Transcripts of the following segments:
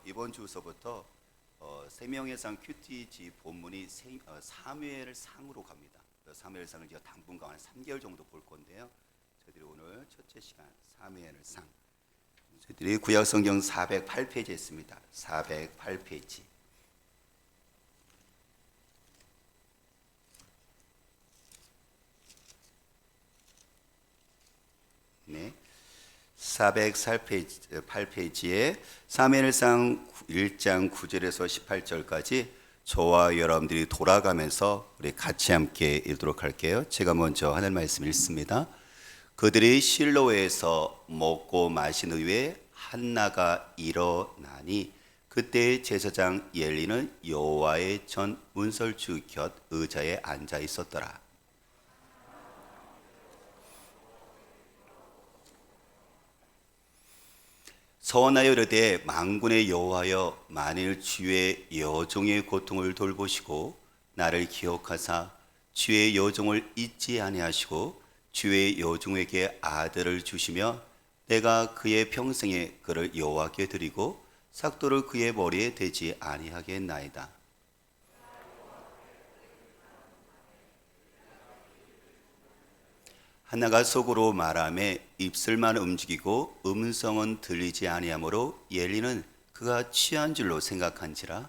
이번 주서부터 생명의 상 QTG 본문이 사무엘 상으로 갑니다. 사무엘 상을 제가 당분간 한 3개월 정도 볼 건데요. 저희들이 오늘 첫째 시간 사무엘 상. 저희들이 구약 성경 408페이지에 있습니다. 408페이지. 네. 408페이지에 사무엘상 1장 9절에서 18절까지 저와 여러분들이 돌아가면서 우리 같이 함께 읽도록 할게요. 제가 먼저 하는 말씀 읽습니다. 그들이 실로에서 먹고 마신 후에 한나가 일어나니 그때 제사장 엘리는 여호와의 전 문설주 곁 의자에 앉아 있었더라. 서원하여 이르되 만군의 여호와여, 만일 주의 여종의 고통을 돌보시고 나를 기억하사 주의 여종을 잊지 아니하시고 주의 여종에게 아들을 주시며 내가 그의 평생에 그를 여호와께 드리고 삭도를 그의 머리에 대지 아니하겠나이다. 한나가 속으로 말하매 입술만 움직이고 음성은 들리지 아니하므로 엘리는 그가 취한 줄로 생각한지라.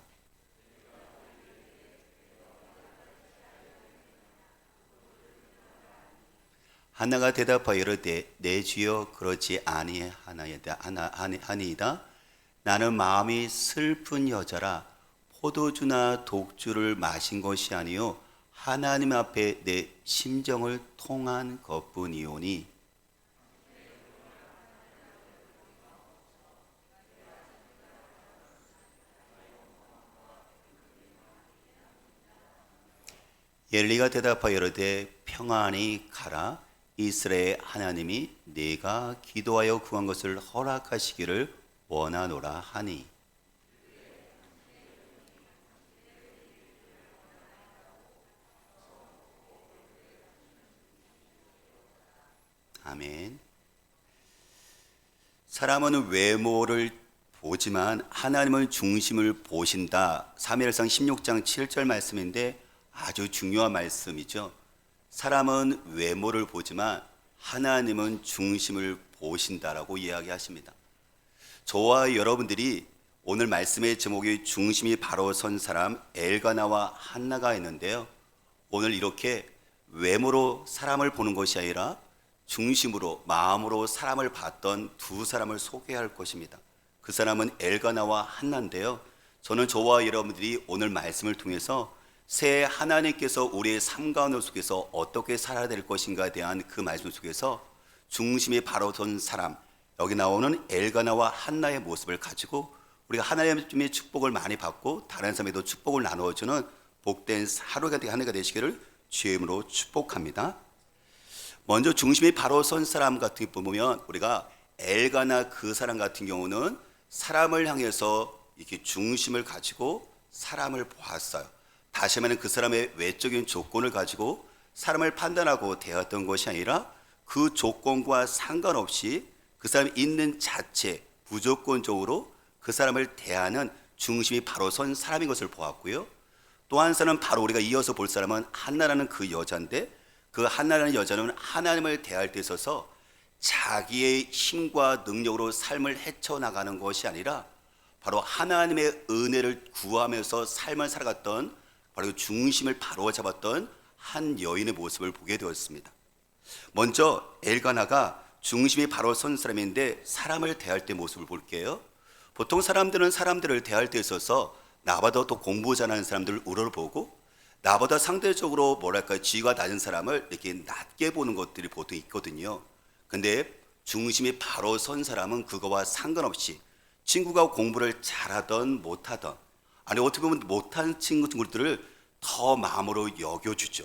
한나가 대답하여 이르되 내 주여 그렇지 아니하니이다. 나는 마음이 슬픈 여자라. 포도주나 독주를 마신 것이 아니요 하나님 앞에 내 심정을 통한 것뿐이오니. 엘리가 대답하여 이르되 평안히 가라. 이스라엘 하나님이 네가 기도하여 구한 것을 허락하시기를 원하노라 하니. 아멘. 사람은 외모를 보지만 하나님은 중심을 보신다. 사무엘상 16장 7절 말씀인데 아주 중요한 말씀이죠. 사람은 외모를 보지만 하나님은 중심을 보신다라고 이야기하십니다. 저와 여러분들이 오늘 말씀의 제목이 중심이 바로 선 사람 엘가나와 한나가 있는데요. 오늘 이렇게 외모로 사람을 보는 것이 아니라 중심으로 마음으로 사람을 봤던 두 사람을 소개할 것입니다. 그 사람은 엘가나와 한나인데요. 저는 저와 여러분들이 오늘 말씀을 통해서 새 하나님께서 우리의 삶 가운데 속에서 어떻게 살아야 될 것인가에 대한 그 말씀 속에서 중심이 바로 선 사람, 여기 나오는 엘가나와 한나의 모습을 가지고 우리가 하나님의 축복을 많이 받고 다른 사람에도 축복을 나누어주는 복된 하루가 되시기를 주의 이름으로 축복합니다. 먼저 중심이 바로 선 사람 같은 거 보면 우리가 엘가나 그 사람 같은 경우는 사람을 향해서 이렇게 중심을 가지고 사람을 보았어요. 다시 말하면 그 사람의 외적인 조건을 가지고 사람을 판단하고 대했던 것이 아니라 그 조건과 상관없이 그 사람이 있는 자체 무조건적으로 그 사람을 대하는 중심이 바로 선 사람인 것을 보았고요. 또 한 사람은 바로 우리가 이어서 볼 사람은 한나라는 그 여자인데 그 한나라는 여자는 하나님을 대할 때 있어서 자기의 힘과 능력으로 삶을 헤쳐나가는 것이 아니라 바로 하나님의 은혜를 구하면서 삶을 살아갔던 바로 중심을 바로 잡았던 한 여인의 모습을 보게 되었습니다. 먼저 엘가나가 중심이 바로 선 사람인데 사람을 대할 때 모습을 볼게요. 보통 사람들은 사람들을 대할 때 있어서 나보다 더 공부 잘하는 사람들을 우러러보고 나보다 상대적으로 지위가 낮은 사람을 이렇게 낮게 보는 것들이 보통 있거든요. 근데 중심이 바로 선 사람은 그거와 상관없이 친구가 공부를 잘하던 못하던 아니 어떻게 보면 못한 친구들을 더 마음으로 여겨주죠.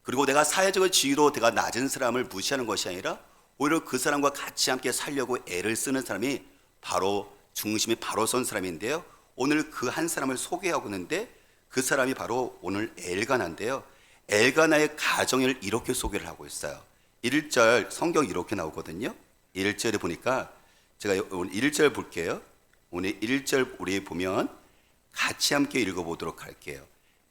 그리고 내가 사회적인 지위로 내가 낮은 사람을 무시하는 것이 아니라 오히려 그 사람과 같이 함께 살려고 애를 쓰는 사람이 바로 중심이 바로 선 사람인데요. 오늘 그 한 사람을 소개하고 있는데 그 사람이 바로 오늘 엘가나인데요. 엘가나의 가정을 이렇게 소개를 하고 있어요. 1절 성경 이렇게 나오거든요. 1절에 보니까 제가 오늘 1절 볼게요. 오늘 1절 우리 보면 같이 함께 읽어보도록 할게요.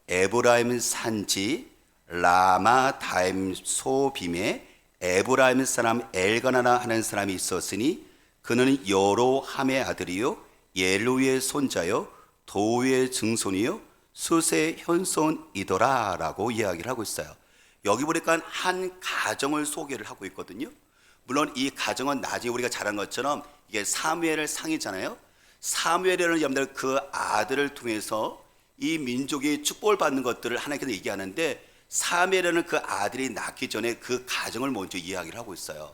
에브라임 산지 라마다임 소빔에 에브라임 사람 엘가나라 하는 사람이 있었으니 그는 여로함의 아들이요 옐로의 손자요 도의 증손이요 숫의 현손이더라 라고 이야기를 하고 있어요. 여기 보니까 한 가정을 소개를 하고 있거든요. 물론 이 가정은 나중에 우리가 잘 한 것처럼 이게 사무엘의 상이잖아요. 사무엘이라는 여러분들 그 아들을 통해서 이 민족이 축복을 받는 것들을 하나님께서 얘기하는데, 사무엘이라는 그 아들이 낳기 전에 그 가정을 먼저 이야기를 하고 있어요.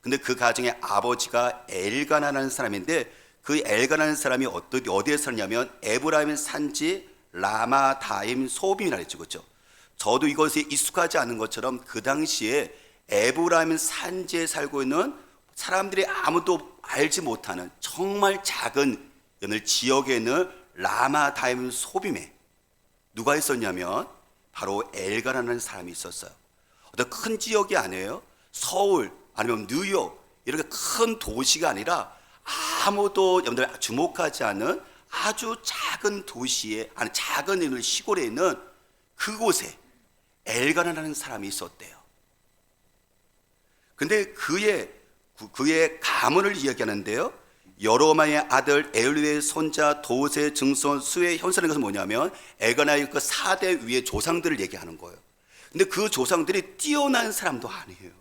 근데 그 가정의 아버지가 엘가나라는 사람인데, 그 엘가나라는 사람이 어디에 살냐면 에브라임 산지 라마다임 소빔이라 했죠. 그렇죠? 저도 이것에 익숙하지 않은 것처럼 그 당시에 에브라임 산지에 살고 있는 사람들이 아무도 알지 못하는 정말 작은 지역에 있는 라마다임 소빔에 누가 있었냐면 바로 엘가라는 사람이 있었어요. 어떤 큰 지역이 아니에요. 서울 아니면 뉴욕 이렇게 큰 도시가 아니라 아무도 여러분들 주목하지 않는 아주 작은 도시에, 아니 작은 시골에 있는 그곳에 엘가나라는 사람이 있었대요. 근데 그의 가문을 이야기하는데요. 여로마의 아들 엘루의 손자 도세 증손 수의 현선인 것은 뭐냐면 엘가나의 그 4대 위의 조상들을 얘기하는 거예요. 근데 그 조상들이 뛰어난 사람도 아니에요.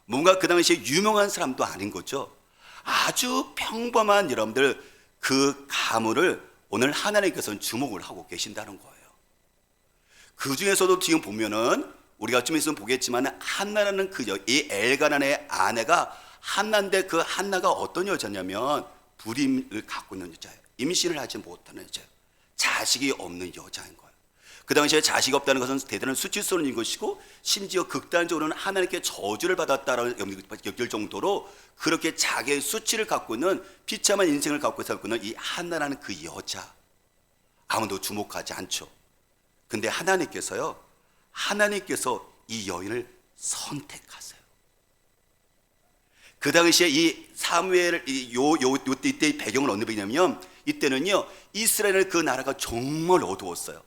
뭔가 그 당시에 유명한 사람도 아닌 거죠. 아주 평범한 여러분들 그 가문을 오늘 하나님께서는 주목을 하고 계신다는 거예요. 그 중에서도 지금 보면은 우리가 좀 있으면 보겠지만 한나라는 이 엘가나의 아내가 한나인데, 그 한나가 어떤 여자냐면 불임을 갖고 있는 여자예요. 임신을 하지 못하는 여자예요. 자식이 없는 여자인 거예요. 그 당시에 자식이 없다는 것은 대단한 수치스러운 것이고, 심지어 극단적으로는 하나님께 저주를 받았다라는 여길 정도로 그렇게 자기의 수치를 갖고 있는 비참한 인생을 갖고 살고 있는 이 한나라는 그 여자, 아무도 주목하지 않죠. 근데 하나님께서 이 여인을 선택하세요. 그 당시에 이 사무엘 이때의 배경을 어느 배경이냐면, 이때는요 이스라엘 그 나라가 정말 어두웠어요.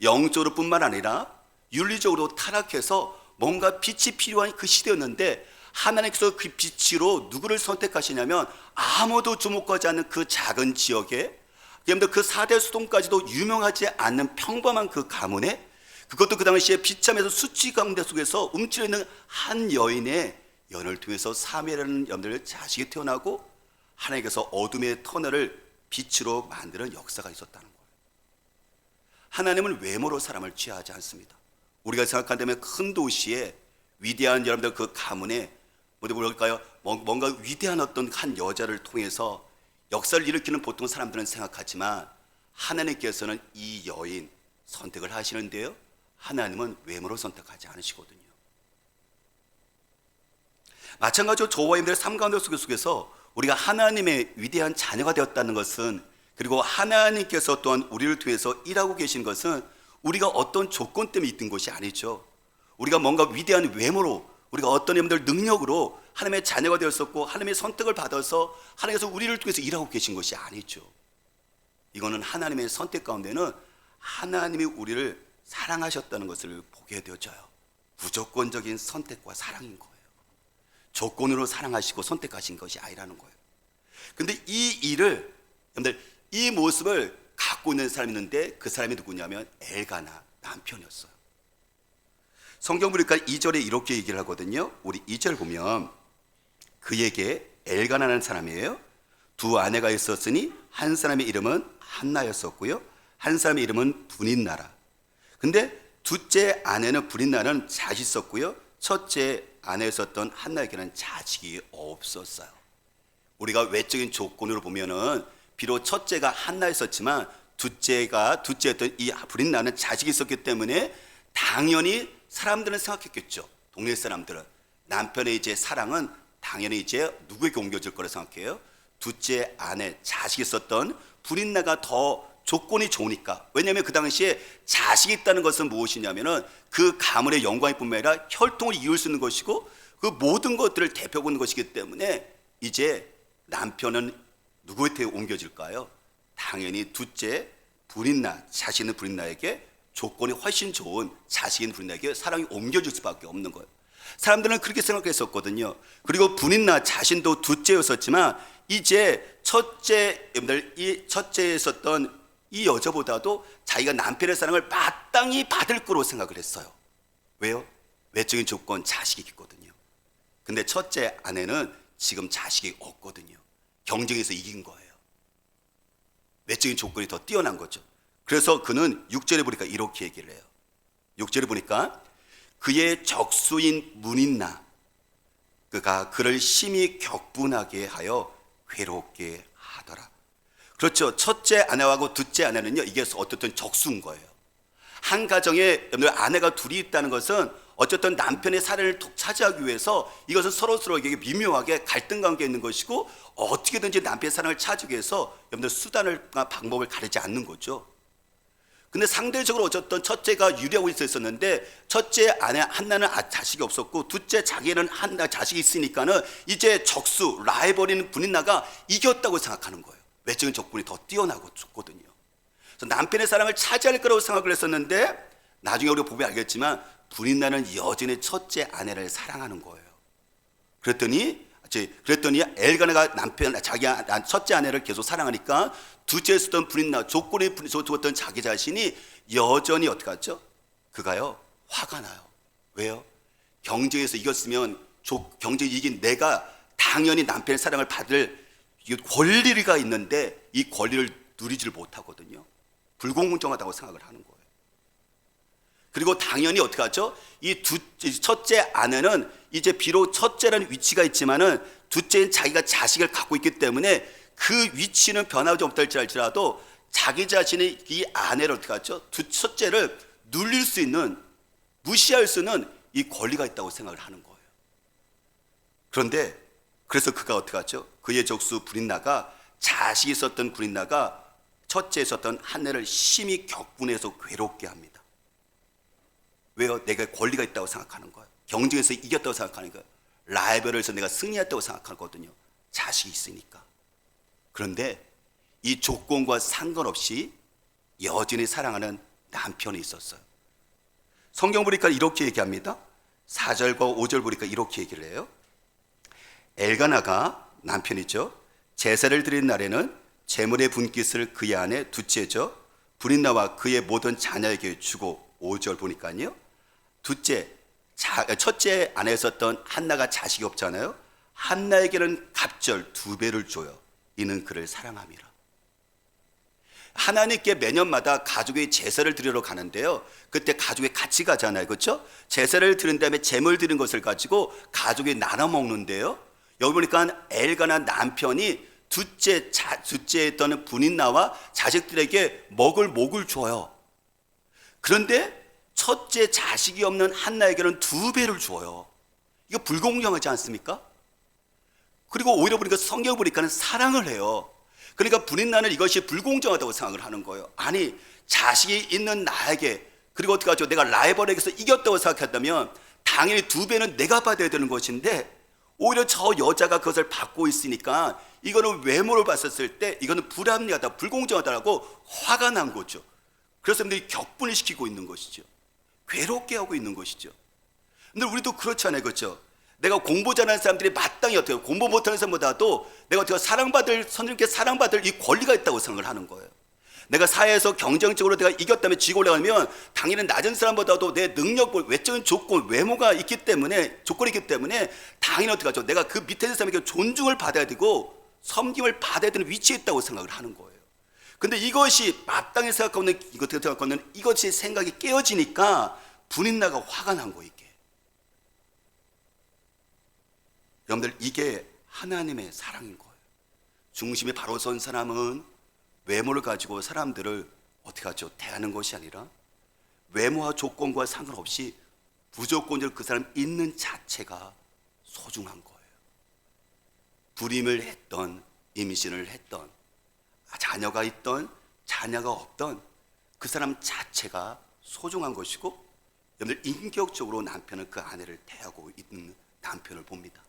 영적으로 뿐만 아니라 윤리적으로 타락해서 뭔가 빛이 필요한 그 시대였는데, 하나님께서 그 빛으로 누구를 선택하시냐면 아무도 주목하지 않는 그 작은 지역에, 그 4대 수동까지도 유명하지 않는 평범한 그 가문에, 그것도 그 당시에 비참해서 수치 가운데 속에서 움츠려 있는 한 여인의 연을 통해서 사무엘이라는 여러분들 자식이 태어나고 하나님께서 어둠의 터널을 빛으로 만드는 역사가 있었다는 거예요. 하나님은 외모로 사람을 취하지 않습니다. 우리가 생각한다면 큰 도시에 위대한 여러분들 그 가문에 뭐랄까요, 뭔가 위대한 어떤 한 여자를 통해서 역사를 일으키는 보통 사람들은 생각하지만, 하나님께서는 이 여인 선택을 하시는데요, 하나님은 외모로 선택하지 않으시거든요. 마찬가지로 저와 여러분들의 삶 가운데 속에서 우리가 하나님의 위대한 자녀가 되었다는 것은, 그리고 하나님께서 또한 우리를 통해서 일하고 계신 것은 우리가 어떤 조건 때문에 있던 것이 아니죠. 우리가 뭔가 위대한 외모로, 우리가 어떤 여러분들 능력으로 하나님의 자녀가 되었었고 하나님의 선택을 받아서 하나님께서 우리를 통해서 일하고 계신 것이 아니죠. 이거는 하나님의 선택 가운데는 하나님이 우리를 사랑하셨다는 것을 보게 되어져요. 무조건적인 선택과 사랑인 거예요. 조건으로 사랑하시고 선택하신 것이 아니라는 거예요. 근데 이 일을, 여러분들 이 모습을 갖고 있는 사람이 있는데, 그 사람이 누구냐면 엘가나 남편이었어요. 성경 보니까 2절에 이렇게 얘기를 하거든요. 우리 2절 보면 그에게 엘가나라는 사람이에요. 두 아내가 있었으니 한 사람의 이름은 한나였었고요, 한 사람의 이름은 브닌나라. 근데 둘째 아내는 브닌나는 자식이 있었고요, 첫째 아내였었던 한나에게는 자식이 없었어요. 우리가 외적인 조건으로 보면은 비록 첫째가 한나였었지만 둘째였던 이 브린나는 자식이 있었기 때문에 당연히 사람들은 생각했겠죠. 동네 사람들은 남편의 이제 사랑은 당연히 이제 누구에게 옮겨질 거라 생각해요. 둘째 아내 자식이 있었던 브린나가 더 조건이 좋으니까. 왜냐하면 그 당시에 자식이 있다는 것은 무엇이냐면은 그 가문의 영광이 뿐만 아니라 혈통을 이을 수 있는 것이고 그 모든 것들을 대표하고 있는 것이기 때문에 이제 남편은 누구한테 옮겨질까요? 당연히 둘째 불인나, 자신은 불인나에게 조건이 훨씬 좋은 자식인 불인나에게 사랑이 옮겨질 수밖에 없는 거예요. 사람들은 그렇게 생각했었거든요. 그리고 불인나 자신도 둘째였었지만 이제 첫째, 여러분들 이 첫째에 있었던 이 여자보다도 자기가 남편의 사랑을 마땅히 받을 거로 생각을 했어요. 왜요? 외적인 조건, 자식이 있거든요. 근데 첫째 아내는 지금 자식이 없거든요. 경쟁에서 이긴 거예요. 외적인 조건이 더 뛰어난 거죠. 그래서 그는 6절에 보니까 이렇게 얘기를 해요. 6절에 보니까 그의 적수인 문인나 그가 그를 심히 격분하게 하여 괴롭게 하더라. 그렇죠. 첫째 아내하고 둘째 아내는요, 이게 어떻든 적수인 거예요. 한 가정에 아내가 둘이 있다는 것은 어쨌든 남편의 사랑을 차지하기 위해서 이것은 서로에게 미묘하게 갈등 관계에 있는 것이고 어떻게든지 남편의 사랑을 차지하기 위해서 여러분들 수단을 방법을 가리지 않는 거죠. 근데 상대적으로 어쨌든 첫째가 유리하고 있었는데 첫째 아내 한나는 자식이 없었고 둘째 자기는 한나 자식이 있으니까는 이제 적수 라이벌인 분인나가 이겼다고 생각하는 거예요. 외적인 조건이 더 뛰어나고 좋거든요. 그래서 남편의 사랑을 차지할 거라고 생각을 했었는데 나중에 우리가 보면 알겠지만 분인나는 여전히 첫째 아내를 사랑하는 거예요. 그랬더니 엘가나가 자기 첫째 아내를 계속 사랑하니까 둘째에 있었던 분인나 조건이 좋았던 자기 자신이 여전히 어떻게 하죠? 그가요 화가 나요. 왜요? 경쟁에서 이겼으면 경쟁에 이긴 내가 당연히 남편의 사랑을 받을 권리가 있는데 이 권리를 누리지를 못하거든요. 불공정하다고 생각을 하는 거예요. 그리고 당연히 어떻게 하죠? 이 첫째 아내는 이제 비록 첫째라는 위치가 있지만은 둘째는 자기가 자식을 갖고 있기 때문에 그 위치는 변하지 못할지라도 자기 자신이 이 아내를 어떻게 하죠? 첫째를 눌릴 수 있는, 무시할 수 있는 이 권리가 있다고 생각을 하는 거예요. 그런데 그래서 그가 어떻게 하죠? 그의 적수 브린나가 자식이 있었던 브린나가 첫째에 있었던 한나를 심히 격분해서 괴롭게 합니다. 왜요? 내가 권리가 있다고 생각하는 거예요. 경쟁에서 이겼다고 생각하는 거예요. 라이벌에서 내가 승리했다고 생각하거든요. 자식이 있으니까. 그런데 이 조건과 상관없이 여전히 사랑하는 남편이 있었어요. 성경 보니까 이렇게 얘기합니다. 4절과 5절 보니까 이렇게 얘기를 해요. 엘가나가 남편이죠. 제사를 드린 날에는 제물의 분깃을 그의 아내 둘째죠. 브린나와 그의 모든 자녀에게 주고 5절 보니까요. 첫째 아내에 있었던 한나가 자식이 없잖아요. 한나에게는 갑절 2배를 줘요. 이는 그를 사랑함이라. 하나님께 매년마다 가족의 제사를 드리러 가는데요. 그때 가족이 같이 가잖아요. 그렇죠? 제사를 드린 다음에 제물 드린 것을 가지고 가족이 나눠 먹는데요. 여기 보니까 엘가나 남편이 둘째에 있던 분인나와 자식들에게 먹을 목을 줘요. 그런데 첫째 자식이 없는 한나에게는 2배를 줘요. 이거 불공정하지 않습니까? 그리고 오히려 보니까 성경 보니까는 사랑을 해요. 그러니까 분인나는 이것이 불공정하다고 생각을 하는 거예요. 아니, 자식이 있는 나에게, 그리고 어떻게 하죠? 내가 라이벌에게서 이겼다고 생각했다면 당연히 2배는 내가 받아야 되는 것인데 오히려 저 여자가 그것을 받고 있으니까 이거는 외모를 봤었을 때 이거는 불합리하다, 불공정하다라고 화가 난 거죠. 그래서 사람들이 격분을 시키고 있는 것이죠. 괴롭게 하고 있는 것이죠. 근데 우리도 그렇잖아요. 그렇죠? 내가 공부 잘하는 사람들이 마땅히 어떻게 공부 못하는 사람보다도 내가 어떻게 선생님께 사랑받을 이 권리가 있다고 생각을 하는 거예요. 내가 사회에서 경쟁적으로 내가 이겼다면 지고 올라가면 당연히 낮은 사람보다도 내 능력, 외적인 조건, 외모가 있기 때문에, 조건이 있기 때문에 당연히 어떻게 하죠? 내가 그 밑에 있는 사람에게 존중을 받아야 되고 섬김을 받아야 되는 위치에 있다고 생각을 하는 거예요. 근데 이것이 마땅히 생각하고 있는 이것이 생각이 깨어지니까 분인나가 화가 난 거예요. 이게. 여러분들, 이게 하나님의 사랑인 거예요. 중심에 바로 선 사람은 외모를 가지고 사람들을 어떻게 하죠? 대하는 것이 아니라 외모와 조건과 상관없이 무조건적으로 그 사람 있는 자체가 소중한 거예요. 불임을 했던, 임신을 했던, 자녀가 있던, 자녀가 없던 그 사람 자체가 소중한 것이고, 여러분들 인격적으로 남편은 그 아내를 대하고 있는 남편을 봅니다.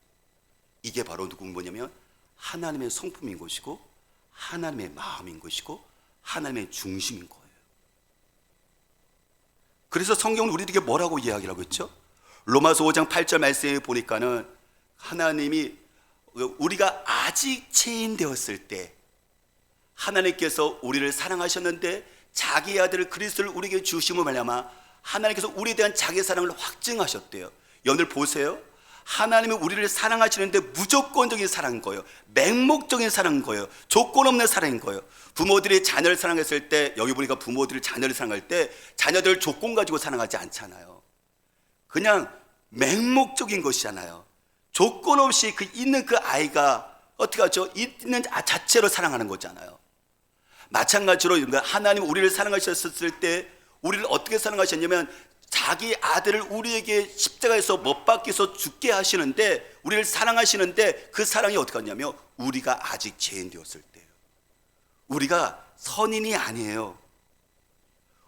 이게 바로 뭐냐면 하나님의 성품인 것이고 하나님의 마음인 것이고 하나님의 중심인 거예요. 그래서 성경은 우리에게 뭐라고 이야기를 하고 있죠? 로마서 5장 8절 말씀에 보니까는 하나님이 우리가 아직 죄인되었을 때 하나님께서 우리를 사랑하셨는데 자기 아들 그리스도를 우리에게 주심으로 말미암아 하나님께서 우리에 대한 자기의 사랑을 확증하셨대요. 여러분들 보세요. 하나님은 우리를 사랑하시는데 무조건적인 사랑인 거예요. 맹목적인 사랑인 거예요. 조건 없는 사랑인 거예요. 부모들이 자녀를 사랑했을 때, 여기 보니까 부모들이 자녀를 사랑할 때 자녀들을 조건 가지고 사랑하지 않잖아요. 그냥 맹목적인 것이잖아요. 조건 없이 있는 그 아이가 어떻게 하죠? 있는 자체로 사랑하는 거잖아요. 마찬가지로 하나님 우리를 사랑하셨을 때 우리를 어떻게 사랑하셨냐면 자기 아들을 우리에게 십자가에서 못 박혀서 죽게 하시는데, 우리를 사랑하시는데 그 사랑이 어떻게 하냐면 우리가 아직 죄인 되었을 때예요. 우리가 선인이 아니에요.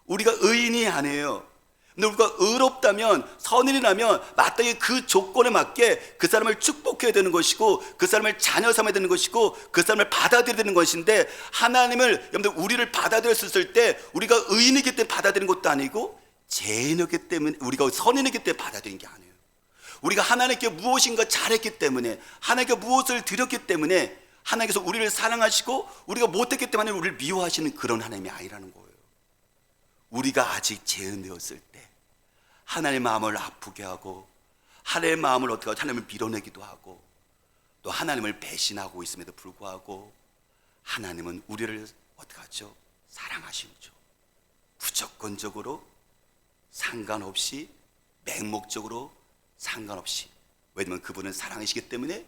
우리가 의인이 아니에요. 근데 우리가 의롭다면, 선인이라면 마땅히 그 조건에 맞게 그 사람을 축복해야 되는 것이고 그 사람을 자녀 삼아야 되는 것이고 그 사람을 받아들여야 되는 것인데, 하나님을, 여러분들 우리를 받아들였을 때 우리가 의인이기 때문에 받아들이는 것도 아니고 죄인이기 때문에, 우리가 선인이기 때문에 받아들인 게 아니에요. 우리가 하나님께 무엇인가 잘했기 때문에, 하나님께 무엇을 드렸기 때문에 하나님께서 우리를 사랑하시고 우리가 못했기 때문에 우리를 미워하시는 그런 하나님이 아니라는 거예요. 우리가 아직 죄인 되었을 때 하나님의 마음을 아프게 하고 하나님의 마음을 어떻게 하고 하나님을 밀어내기도 하고 또 하나님을 배신하고 있음에도 불구하고 하나님은 우리를 어떻게 하죠? 사랑하시죠. 무조건적으로, 상관없이, 맹목적으로 상관없이. 왜냐하면 그분은 사랑이시기 때문에.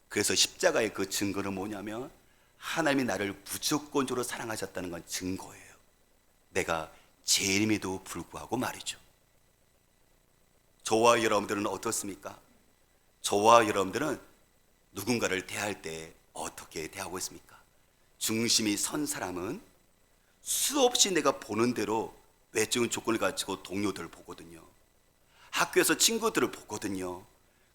그래서 십자가의 그 증거는 뭐냐면 하나님이 나를 무조건적으로 사랑하셨다는 건 증거예요. 내가 죄인임에도 불구하고 말이죠. 저와 여러분들은 어떻습니까? 저와 여러분들은 누군가를 대할 때 어떻게 대하고 있습니까? 중심이 선 사람은 수없이 내가 보는 대로 외적인 조건을 가지고 동료들을 보거든요. 학교에서 친구들을 보거든요.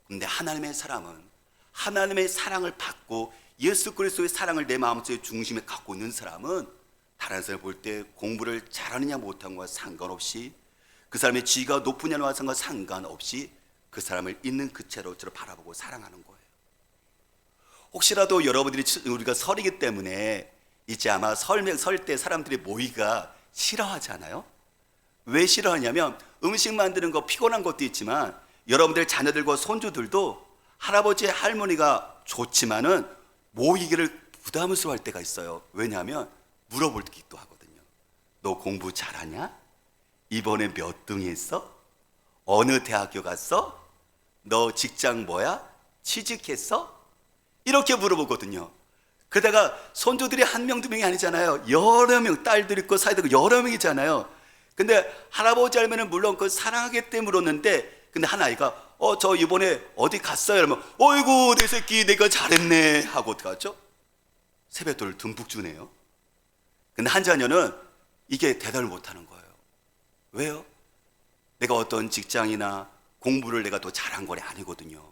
근데 하나님의 사람은 하나님의 사랑을 받고 예수 그리스도의 사랑을 내 마음속에 중심에 갖고 있는 사람은 다른 사람을 볼 때 공부를 잘하느냐 못한 것과 상관없이, 그 사람의 지위가 높으냐 낮은과 상관없이 그 사람을 있는 그 채로 저를 바라보고 사랑하는 거예요. 혹시라도 여러분들이, 우리가 설이기 때문에 이제 아마 설 때 사람들이 모이기가 싫어하잖아요. 왜 싫어하냐면 음식 만드는 거 피곤한 것도 있지만 여러분들 자녀들과 손주들도 할아버지 할머니가 좋지만은 모이기를 부담스러워할 때가 있어요. 왜냐하면 물어보기도 하거든요. 너 공부 잘하냐? 이번에 몇 등 했어? 어느 대학교 갔어? 너 직장 뭐야? 취직했어? 이렇게 물어보거든요. 그러다가 손주들이 한 명, 두 명이 아니잖아요. 여러 명, 딸들 있고 사이도 있고 여러 명이잖아요. 근데 할아버지 할머니는 물론 그 사랑하기 때문에 물었는데, 근데 한 아이가 저 이번에 어디 갔어요? 이러면 어이구 내 새끼 내가 잘했네 하고 어떡하죠? 세뱃돈을 듬뿍 주네요. 근데 한 자녀는 이게 대답을 못하는 거예요. 왜요? 내가 어떤 직장이나 공부를 내가 더 잘한 건 아니거든요.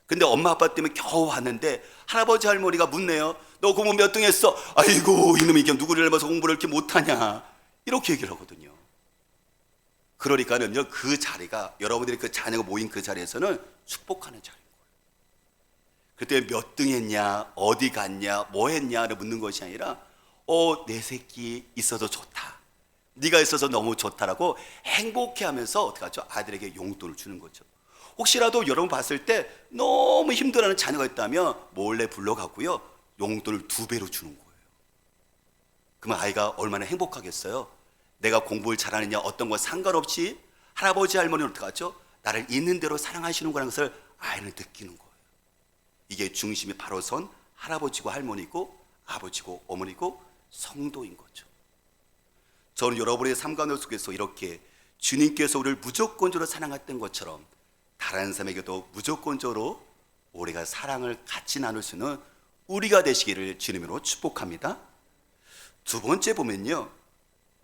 근데 엄마 아빠 때문에 겨우 왔는데 할아버지 할머니가 묻네요. 너 공부 몇 등 했어? 아이고 이놈이 이게 누구를 닮아서 공부를 이렇게 못하냐, 이렇게 얘기를 하거든요. 그러니까는요, 그 자리가, 여러분들이 그 자녀가 모인 그 자리에서는 축복하는 자리인 거예요. 그때 몇 등 했냐, 어디 갔냐, 뭐 했냐를 묻는 것이 아니라 내 새끼 있어서 좋다, 네가 있어서 너무 좋다라고 행복해하면서 어떻게 하죠? 아들에게 용돈을 주는 거죠. 혹시라도 여러분 봤을 때 너무 힘들어하는 자녀가 있다면 몰래 불러가고요, 용돈을 2배로 주는 거예요. 그러면 아이가 얼마나 행복하겠어요? 내가 공부를 잘하느냐 어떤 거 상관없이 할아버지 할머니는 어떻게 하죠? 나를 있는 대로 사랑하시는 거라는 것을 아이는 느끼는 거예요. 이게 중심이 바로 선 할아버지고 할머니고 아버지고 어머니고 성도인 거죠. 저는 여러분의 삶 가운데 속에서 이렇게 주님께서 우리를 무조건적으로 사랑했던 것처럼 다른 사람에게도 무조건적으로 우리가 사랑을 같이 나눌 수 있는 우리가 되시기를 주님으로 축복합니다. 두 번째 보면요,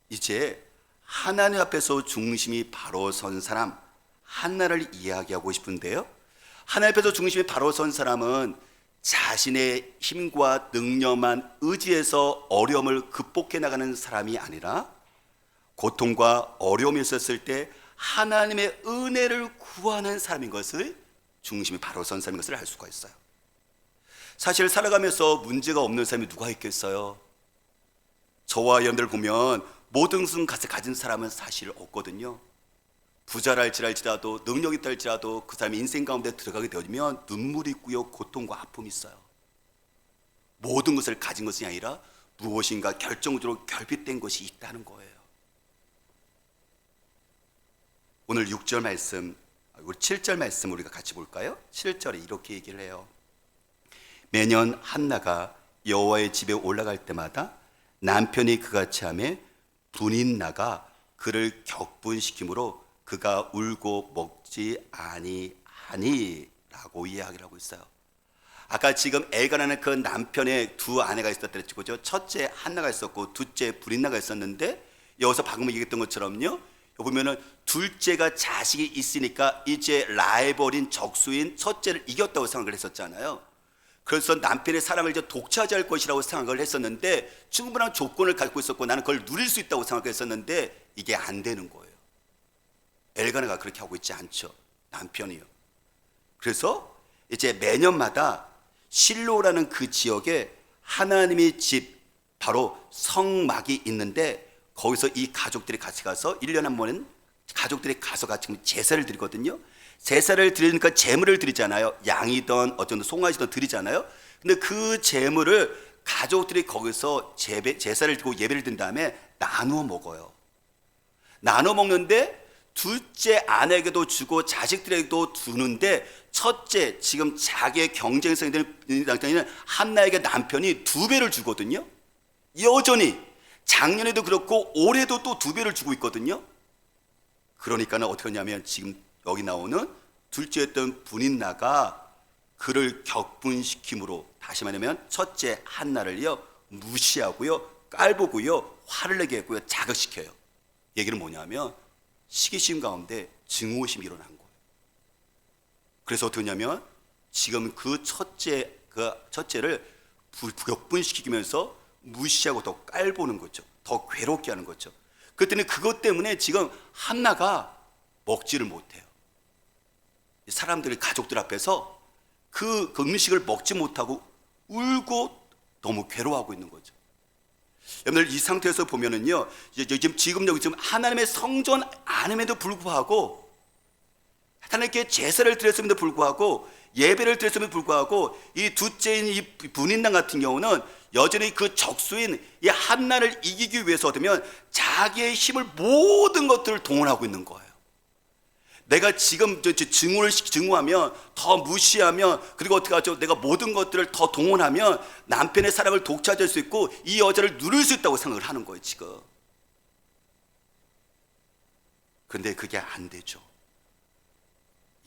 이제 하나님 앞에서 중심이 바로 선 사람 한나를 이야기하고 싶은데요, 하나님 앞에서 중심이 바로 선 사람은 자신의 힘과 능력만 의지해서 어려움을 극복해 나가는 사람이 아니라 고통과 어려움이 있었을 때 하나님의 은혜를 구하는 사람인 것을 중심이 바로 선 사람인 것을 알 수가 있어요. 사실 살아가면서 문제가 없는 사람이 누가 있겠어요? 저와 여러분들 보면 모든 것을 가진 사람은 사실 없거든요. 부자랄지라도 능력이 있달지라도 그 사람이 인생 가운데 들어가게 되면 눈물이 있고요, 고통과 아픔이 있어요. 모든 것을 가진 것이 아니라 무엇인가 결정적으로 결핍된 것이 있다는 거예요. 오늘 6절 말씀, 우리 7절 말씀 우리가 같이 볼까요? 7절에 이렇게 얘기를 해요. 매년 한나가 여호와의 집에 올라갈 때마다 남편이 그같이 하매 분인 나가 그를 격분시키므로 그가 울고 먹지 아니하니 라고 이야기를 하고 있어요. 아까 지금 엘가나는 그 남편의 두 아내가 있었다 그랬죠. 첫째 한나가 있었고 둘째 브린나가 있었는데, 여기서 방금 얘기했던 것처럼요, 여기 보면은 둘째가 자식이 있으니까 이제 라이벌인 적수인 첫째를 이겼다고 생각을 했었잖아요. 그래서 남편의 사랑을 이제 독차지할 것이라고 생각을 했었는데, 충분한 조건을 갖고 있었고 나는 그걸 누릴 수 있다고 생각했었는데 이게 안 되는 거예요. 엘가나가 그렇게 하고 있지 않죠, 남편이요. 그래서 이제 매년마다 실로라는 그 지역에 하나님의 집, 바로 성막이 있는데 거기서 이 가족들이 같이 가서 1년에 한 번은 가족들이 가서 같이 제사를 드리거든요. 제사를 드리니까 제물을 드리잖아요. 양이든 어떤 송아지든 드리잖아요. 근데 그 제물을 가족들이 거기서 제사를 드리고 예배를 드린 다음에 나누어 먹어요. 나누어 먹는데 둘째 아내에게도 주고 자식들에게도 주는데, 첫째 지금 자기의 경쟁성이 되는 당장에는 한나에게 남편이 2배를 주거든요. 여전히 작년에도 그렇고 올해도 또 2배를 주고 있거든요. 그러니까는 어떻게 하냐면 지금 여기 나오는 둘째였던 분인나가 그를 격분시킴으로, 다시 말하면 첫째 한나를요 무시하고요, 깔보고요, 화를 내게 했고요, 자극시켜요. 얘기는 뭐냐면 시기심 가운데 증오심이 일어난 거예요. 그래서 어떻게 하냐면 지금 그 첫째를 격분시키면서 무시하고 더 깔보는 거죠. 더 괴롭게 하는 거죠. 그랬더니 그것 때문에 지금 한나가 먹지를 못해요. 사람들이 가족들 앞에서 그 음식을 먹지 못하고 울고 너무 괴로워하고 있는 거죠. 여러분들 이 상태에서 보면은요, 지금 여기 하나님의 성전 안임에도 불구하고, 하나님께 제사를 드렸음에도 불구하고, 예배를 드렸음에도 불구하고, 이 둘째인 이 분인당 같은 경우는 여전히 그 적수인 이 한나를 이기기 위해서 얻으면 자기의 힘을 모든 것들을 동원하고 있는 거예요. 내가 지금 증오하면, 더 무시하면, 그리고 어떻게 하죠? 내가 모든 것들을 더 동원하면 남편의 사랑을 독차지할 수 있고 이 여자를 누릴 수 있다고 생각을 하는 거예요, 지금. 근데 그게 안 되죠.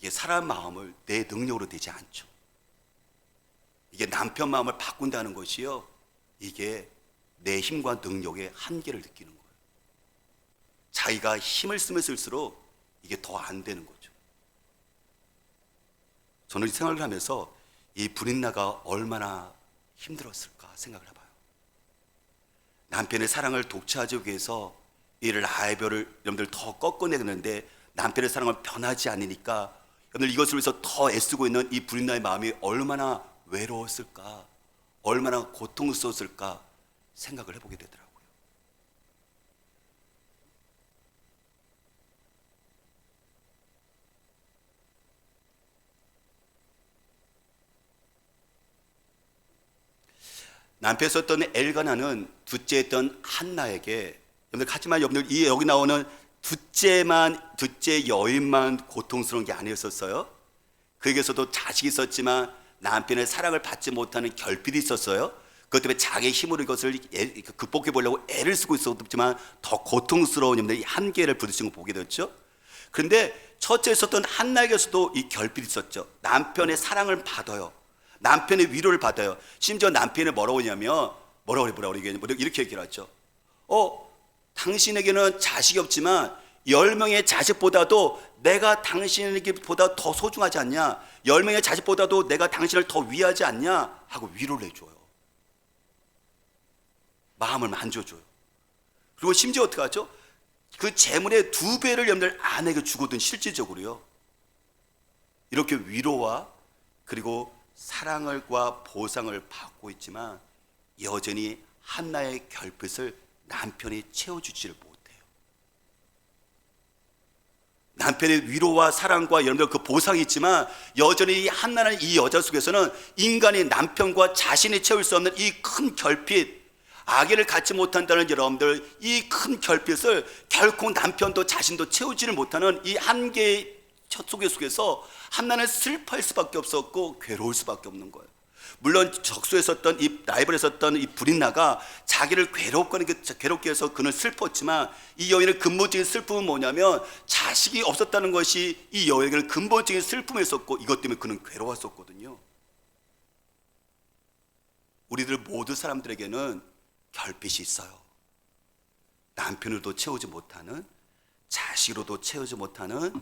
이게 사람 마음을 내 능력으로 되지 않죠. 이게 남편 마음을 바꾼다는 것이요, 이게 내 힘과 능력의 한계를 느끼는 거예요. 자기가 힘을 쓰면 쓸수록 이게 더 안 되는 거죠. 저는 이 생각을 하면서 이 브린나가 얼마나 힘들었을까 생각을 해봐요. 남편의 사랑을 독차지하기 위해서 이 라이벌을 여러분들 더 꺾어내는데 남편의 사랑을 변하지 않으니까 여러분들 이것을 위해서 더 애쓰고 있는 이 브린나의 마음이 얼마나 외로웠을까, 얼마나 고통스러웠을까 생각을 해보게 되더라고요. 남편이 썼던 엘가나는 둘째였던 한나에게, 하지만 여러분들 여기 나오는 둘째 여인만 고통스러운 게 아니었었어요. 그에게서도 자식이 있었지만 남편의 사랑을 받지 못하는 결핍이 있었어요. 그것 때문에 자기의 힘으로 이것을 극복해 보려고 애를 쓰고 있었지만 더 고통스러운 한계를 부딪히는 걸 보게 됐죠. 그런데 첫째에 있었던 한나에게서도 이 결핍이 있었죠. 남편의 사랑을 받아요. 남편의 위로를 받아요. 심지어 남편이 뭐라고 하냐면 이렇게 얘기를 하죠. 당신에게는 자식이 없지만 10명의 자식보다도 내가 당신에게보다 더 소중하지 않냐? 10명의 자식보다도 내가 당신을 더 위하지 않냐? 하고 위로를 해줘요. 마음을 만져줘요. 그리고 심지어 어떻게 하죠? 그 재물의 2배를 여러분들 아내에게 주거든, 실질적으로요. 이렇게 위로와 그리고 사랑과 보상을 받고 있지만 여전히 한나의 결핍을 남편이 채워주지를 못해요. 남편의 위로와 사랑과 여러분들 그 보상이 있지만 여전히 한나는 이 여자 속에서는 인간이 남편과 자신이 채울 수 없는 이 큰 결핍, 아기를 갖지 못한다는 여러분들 이 큰 결핍을 결코 남편도 자신도 채우지를 못하는 이 한계의 속에서 한나는 슬퍼할 수밖에 없었고 괴로울 수밖에 없는 거예요. 물론 적수에 썼던 이 라이벌에 썼던 이 브린나가 자기를 괴롭게 해서 그는 슬펐지만 이 여인의 근본적인 슬픔은 뭐냐면 자식이 없었다는 것이 이 여인의 근본적인 슬픔이었었고 이것 때문에 그는 괴로웠었거든요. 우리들 모두 사람들에게는 결핍이 있어요. 남편으로도 채우지 못하는, 자식으로도 채우지 못하는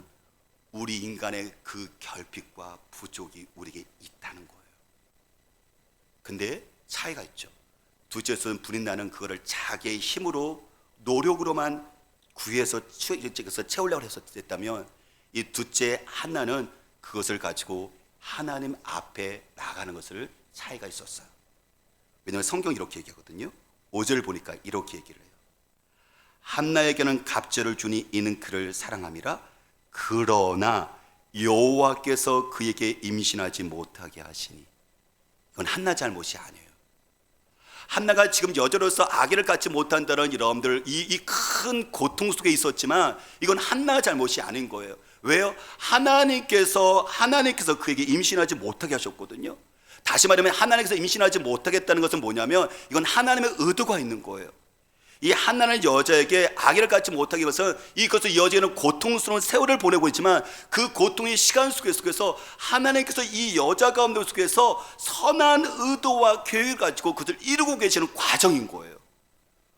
우리 인간의 그 결핍과 부족이 우리에게 있다는 거예요. 근데 차이가 있죠. 둘째에서는 브린나는 그거를 자기의 힘으로 노력으로만 구해서 채우려고 했었다면 이 둘째 한나는 그것을 가지고 하나님 앞에 나가는 것을 차이가 있었어요. 왜냐하면 성경이 이렇게 얘기하거든요. 5절 보니까 이렇게 얘기를 해요. 한나에게는 갑절을 주니 이는 그를 사랑함이라. 그러나 여호와께서 그에게 임신하지 못하게 하시니. 이건 한나 잘못이 아니에요. 한나가 지금 여자로서 아기를 갖지 못한다는 여러분들 이 큰 고통 속에 있었지만 이건 한나 잘못이 아닌 거예요. 왜요? 하나님께서 그에게 임신하지 못하게 하셨거든요. 다시 말하면 하나님께서 임신하지 못하겠다는 것은 뭐냐면 이건 하나님의 의도가 있는 거예요. 이 한나는 여자에게 아기를 갖지 못하게 해서 이것을 여자에는 고통스러운 세월을 보내고 있지만 그 고통의 시간 속에서 하나님께서 이 여자 가운데 속에서 선한 의도와 계획을 가지고 그것을 이루고 계시는 과정인 거예요.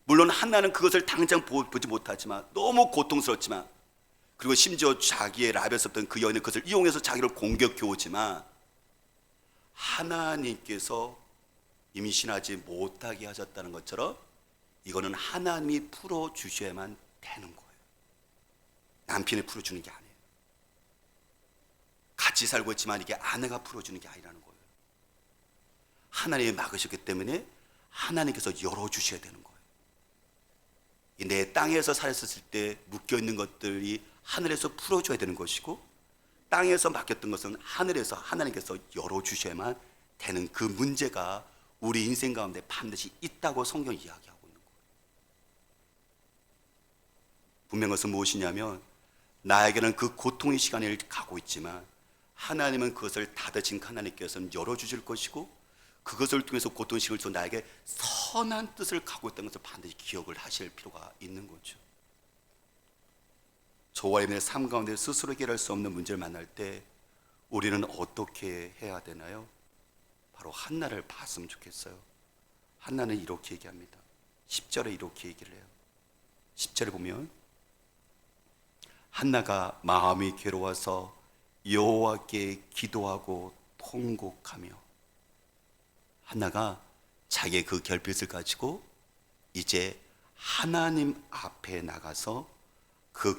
물론 한나는 그것을 당장 보지 못하지만 너무 고통스럽지만 그리고 심지어 자기의 라벨었던 그 여인은 그것을 이용해서 자기를 공격해 오지만 하나님께서 임신하지 못하게 하셨다는 것처럼 이거는 하나님이 풀어주셔야만 되는 거예요. 남편이 풀어주는 게 아니에요. 같이 살고 있지만 이게 아내가 풀어주는 게 아니라는 거예요. 하나님이 막으셨기 때문에 하나님께서 열어주셔야 되는 거예요. 내 땅에서 살았을 때 묶여있는 것들이 하늘에서 풀어줘야 되는 것이고 땅에서 맡겼던 것은 하늘에서 하나님께서 열어주셔야만 되는 그 문제가 우리 인생 가운데 반드시 있다고 성경이 이야기하고 있는 거예요. 분명한 것은 무엇이냐면 나에게는 그 고통의 시간을 가고 있지만 하나님은 그것을 다드신 하나님께서는 열어주실 것이고 그것을 통해서 고통의 시간을 통해서 나에게 선한 뜻을 갖고 있다는 것을 반드시 기억을 하실 필요가 있는 거죠. 저와 여러분의 삶 가운데 스스로 해결할 수 없는 문제를 만날 때 우리는 어떻게 해야 되나요? 바로 한나를 봤으면 좋겠어요. 한나는 이렇게 얘기합니다. 10절에 이렇게 얘기를 해요. 10절에 보면 한나가 마음이 괴로워서 여호와께 기도하고 통곡하며 한나가 자기의 그 결핍을 가지고 이제 하나님 앞에 나가서 그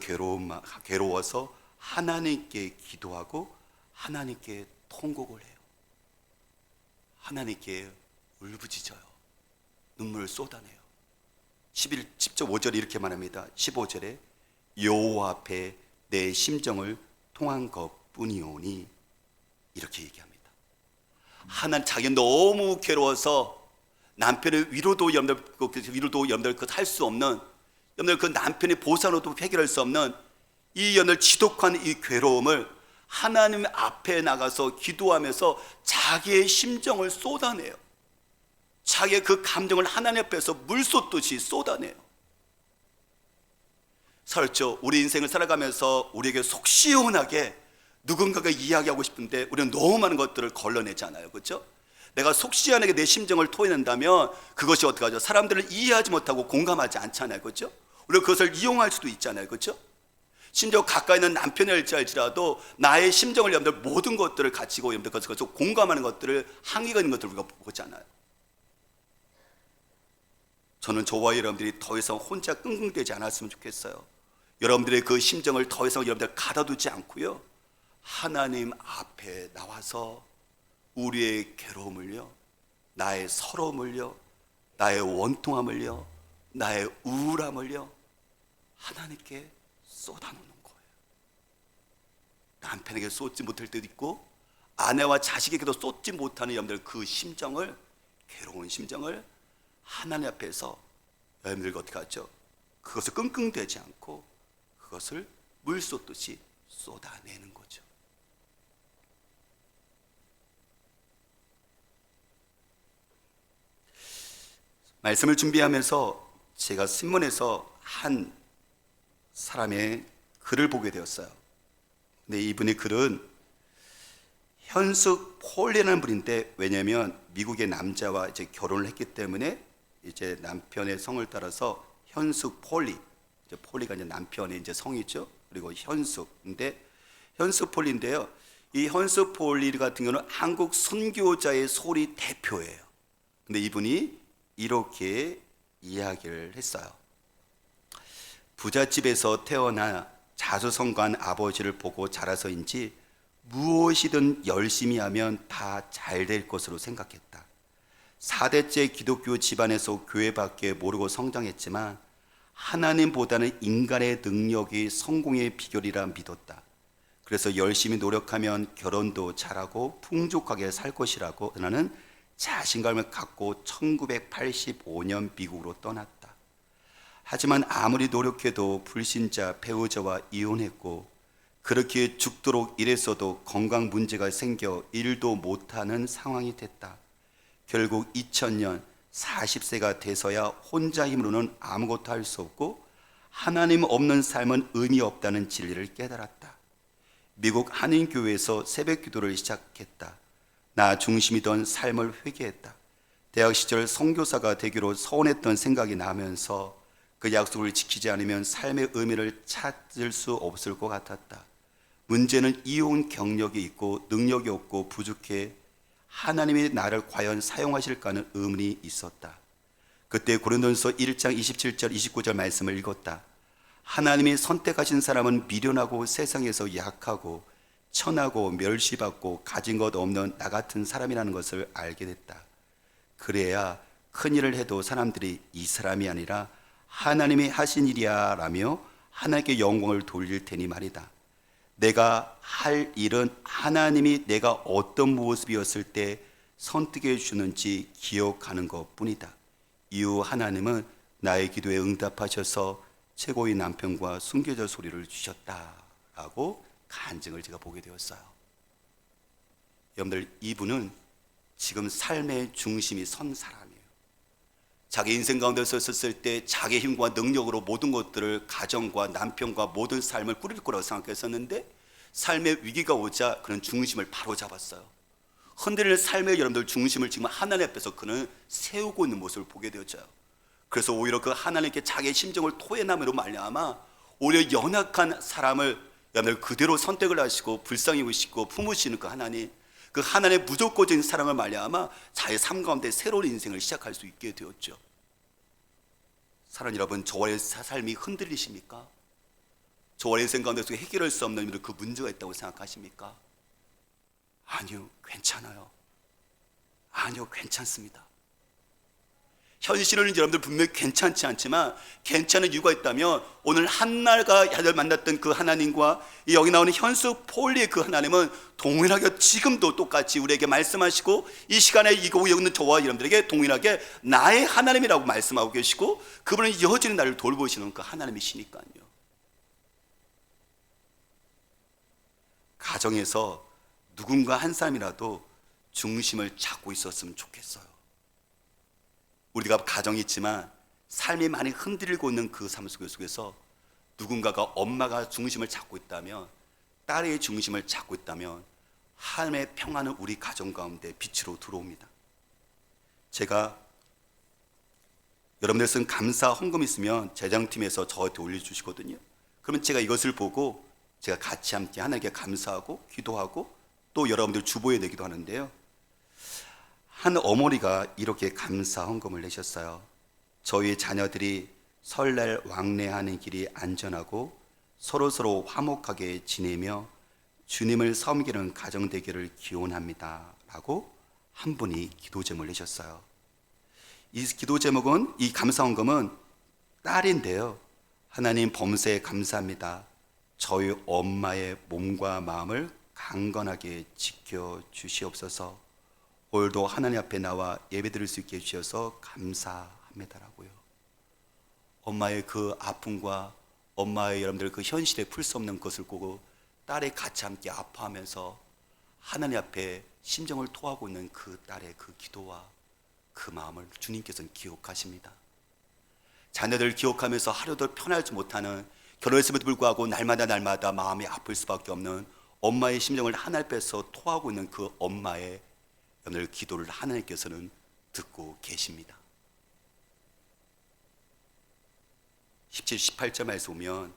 괴로워서 하나님께 기도하고 하나님께 통곡을 해요. 하나님께 울부짖어요. 눈물을 쏟아내요. 10절 5절에 이렇게 말합니다. 15절에 여호와 앞에 내 심정을 통한 것뿐이오니 이렇게 얘기합니다. 하나님 자기는 너무 괴로워서 남편의 위로도 여러분들 할 수 없는 여러분들 그 남편의 보상으로도 해결할 수 없는 이 여러분들 지독한 이 괴로움을 하나님 앞에 나가서 기도하면서 자기의 심정을 쏟아내요. 자기의 그 감정을 하나님 앞에서 물 쏟듯이 쏟아내요. 그렇죠. 우리 인생을 살아가면서 우리에게 속 시원하게 누군가가 이야기하고 싶은데 우리는 너무 많은 것들을 걸러내잖아요. 그렇죠? 내가 속 시원하게 내 심정을 토해낸다면 그것이 어떡하죠? 사람들을 이해하지 못하고 공감하지 않잖아요. 그렇죠? 우리가 그것을 이용할 수도 있잖아요. 그렇죠? 심지어 가까이 있는 남편일지라도 나의 심정을 여러분들 모든 것들을 가지고 여러분들 그것을 공감하는 것들을 항의가 있는 것들을 우리가 보잖아요. 저는 저와 여러분들이 더 이상 혼자 끙끙대지 않았으면 좋겠어요. 여러분들의 그 심정을 더 이상 여러분들 가둬두지 않고요, 하나님 앞에 나와서 우리의 괴로움을요, 나의 서러움을요, 나의 원통함을요, 나의 우울함을요 하나님께 쏟아놓는 거예요. 남편에게 쏟지 못할 때도 있고 아내와 자식에게도 쏟지 못하는 여러분들 그 심정을, 괴로운 심정을 하나님 앞에서 여러분들 어떻게 하죠? 그것을 끙끙대지 않고 그것을 물 쏟듯이 쏟아내는 거죠. 말씀을 준비하면서 제가 신문에서 한 사람의 글을 보게 되었어요. 근데 이분의 글은 현숙 폴리라는 분인데, 왜냐하면 미국의 남자와 이제 결혼을 했기 때문에 이제 남편의 성을 따라서 현숙 폴리, 이제 폴리가 이제 남편의 이제 성이죠. 그리고 현숙인데 현숙 폴리인데요. 이 현숙 폴리 같은 경우는 한국 선교자의 소리 대표예요. 근데 이분이 이렇게 이야기를 했어요. 부잣집에서 태어나 자수성가한 아버지를 보고 자라서인지 무엇이든 열심히 하면 다 잘 될 것으로 생각했다. 4대째 기독교 집안에서 교회밖에 모르고 성장했지만 하나님보다는 인간의 능력이 성공의 비결이라 믿었다. 그래서 열심히 노력하면 결혼도 잘하고 풍족하게 살 것이라고 나는 자신감을 갖고 1985년 미국으로 떠났다. 하지만 아무리 노력해도 불신자 배우자와 이혼했고 그렇게 죽도록 일했어도 건강 문제가 생겨 일도 못하는 상황이 됐다. 결국 2000년 40세가 돼서야 혼자 힘으로는 아무것도 할 수 없고 하나님 없는 삶은 의미 없다는 진리를 깨달았다. 미국 한인교회에서 새벽 기도를 시작했다. 나 중심이던 삶을 회개했다. 대학 시절 선교사가 되기로 서원했던 생각이 나면서 그 약속을 지키지 않으면 삶의 의미를 찾을 수 없을 것 같았다. 문제는 이혼 경력이 있고 능력이 없고 부족해 하나님이 나를 과연 사용하실까 하는 의문이 있었다. 그때 고린도전서 1장 27절 29절 말씀을 읽었다. 하나님이 선택하신 사람은 미련하고 세상에서 약하고 천하고 멸시받고 가진 것 없는 나 같은 사람이라는 것을 알게 됐다. 그래야 큰일을 해도 사람들이 이 사람이 아니라 하나님이 하신 일이야 라며 하나님께 영광을 돌릴 테니 말이다. 내가 할 일은 하나님이 내가 어떤 모습이었을 때 선택해 주는지 기억하는 것 뿐이다. 이후 하나님은 나의 기도에 응답하셔서 최고의 남편과 순교자 소리를 주셨다라고 간증을 제가 보게 되었어요. 여러분들, 이분은 지금 삶의 중심이 선 사람이에요. 자기 인생 가운데 섰을 때 자기 힘과 능력으로 모든 것들을 가정과 남편과 모든 삶을 꾸릴 거라고 생각했었는데 삶의 위기가 오자 그는 중심을 바로 잡았어요. 흔들리는 삶의 여러분들 중심을 지금 하나님 앞에서 그는 세우고 있는 모습을 보게 되었죠. 그래서 오히려 그 하나님께 자기의 심정을 토해남으로 말미암아 오히려 연약한 사람을 여러분들 그대로 선택을 하시고 불쌍히 보시고 품으시는 그 하나님의 무조건적인 사랑을 말미암아 자의 삶 가운데 새로운 인생을 시작할 수 있게 되었죠. 사랑하는 여러분, 저와의 삶이 흔들리십니까? 저와의 인생 가운데서 해결할 수 없는 그 문제가 있다고 생각하십니까? 아니요, 괜찮아요. 아니요, 괜찮습니다. 현실은 여러분들 분명히 괜찮지 않지만 괜찮은 이유가 있다면 오늘 한날과 만났던 그 하나님과 여기 나오는 현수 폴리의 그 하나님은 동일하게 지금도 똑같이 우리에게 말씀하시고 이 시간에 여기 있는 저와 여러분들에게 동일하게 나의 하나님이라고 말씀하고 계시고 그분은 여전히 나를 돌보시는 그 하나님이시니까요. 가정에서 누군가 한 사람이라도 중심을 잡고 있었으면 좋겠어요. 우리가 가정이 있지만 삶이 많이 흔들리고 있는 그 삶 속에서 누군가가 엄마가 중심을 잡고 있다면, 딸의 중심을 잡고 있다면 하나님의 평안은 우리 가정 가운데 빛으로 들어옵니다. 제가 여러분들 쓴 감사 헌금 있으면 재정팀에서 저한테 올려주시거든요. 그러면 제가 이것을 보고 제가 같이 함께 하나님께 감사하고 기도하고 또 여러분들 주보에 내기도 하는데요. 한 어머니가 이렇게 감사 헌금을 내셨어요. 저희 자녀들이 설날 왕래하는 길이 안전하고 서로서로 화목하게 지내며 주님을 섬기는 가정 되기를 기원합니다 라고 한 분이 기도 제목을 내셨어요. 이 기도 제목은, 이 감사 헌금은 딸인데요. 하나님, 범사에 감사합니다. 저희 엄마의 몸과 마음을 강건하게 지켜 주시옵소서. 오늘도 하나님 앞에 나와 예배드릴 수 있게 해주셔서 감사합니다라고요. 엄마의 그 아픔과 엄마의 여러분들 그 현실에 풀 수 없는 것을 보고 딸이 같이 함께 아파하면서 하나님 앞에 심정을 토하고 있는 그 딸의 그 기도와 그 마음을 주님께서는 기억하십니다. 자녀들 기억하면서 하루도 편하지 못하는, 결혼했음에도 불구하고 날마다 마음이 아플 수밖에 없는 엄마의 심정을 하나님 앞에서 토하고 있는 그 엄마의 여러분들 기도를 하나님께서는 듣고 계십니다. 17, 18절 말씀 보면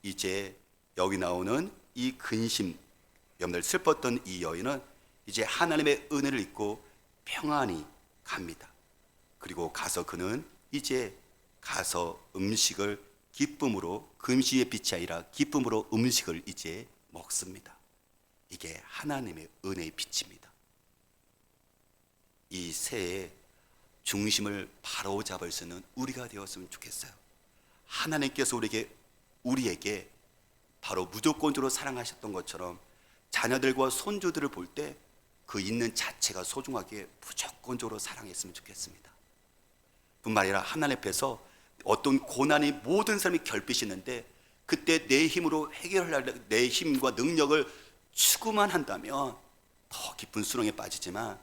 이제 여기 나오는 이 근심, 여러분들 슬펐던 이 여인은 이제 하나님의 은혜를 잊고 평안히 갑니다. 그리고 가서 그는 이제 가서 음식을 기쁨으로, 금시의 빛이 아니라 기쁨으로 음식을 이제 먹습니다. 이게 하나님의 은혜의 빛입니다. 이 새해 중심을 바로잡을 수 있는 우리가 되었으면 좋겠어요. 하나님께서 우리에게 바로 무조건적으로 사랑하셨던 것처럼 자녀들과 손주들을 볼 때 그 있는 자체가 소중하게 무조건적으로 사랑했으면 좋겠습니다. 뿐만 아니라 하나님 앞에서 어떤 고난이 모든 사람이 결핍이는데 그때 내 힘으로 해결하려, 내 힘과 능력을 추구만 한다면 더 깊은 수렁에 빠지지만,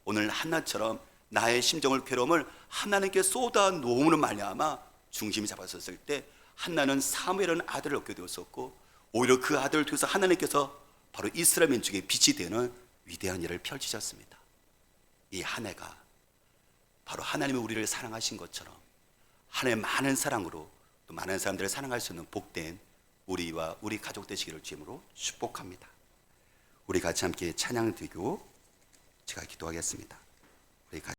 오늘 한나처럼 나의 심정을, 괴로움을 하나님께 쏟아 놓음으로 말미암아 중심이 잡았었을 때 한나는 사무엘이라는 아들을 얻게 되었었고, 오히려 그 아들을 통해서 하나님께서 바로 이스라엘 민족의 빛이 되는 위대한 일을 펼치셨습니다. 이 한 해가 바로 하나님이 우리를 사랑하신 것처럼 하나님의 많은 사랑으로 또 많은 사람들을 사랑할 수 있는 복된 우리와 우리 가족 되시기를 주님으로 축복합니다. 우리 같이 함께 찬양 드리고 제가 기도하겠습니다. 우리 같이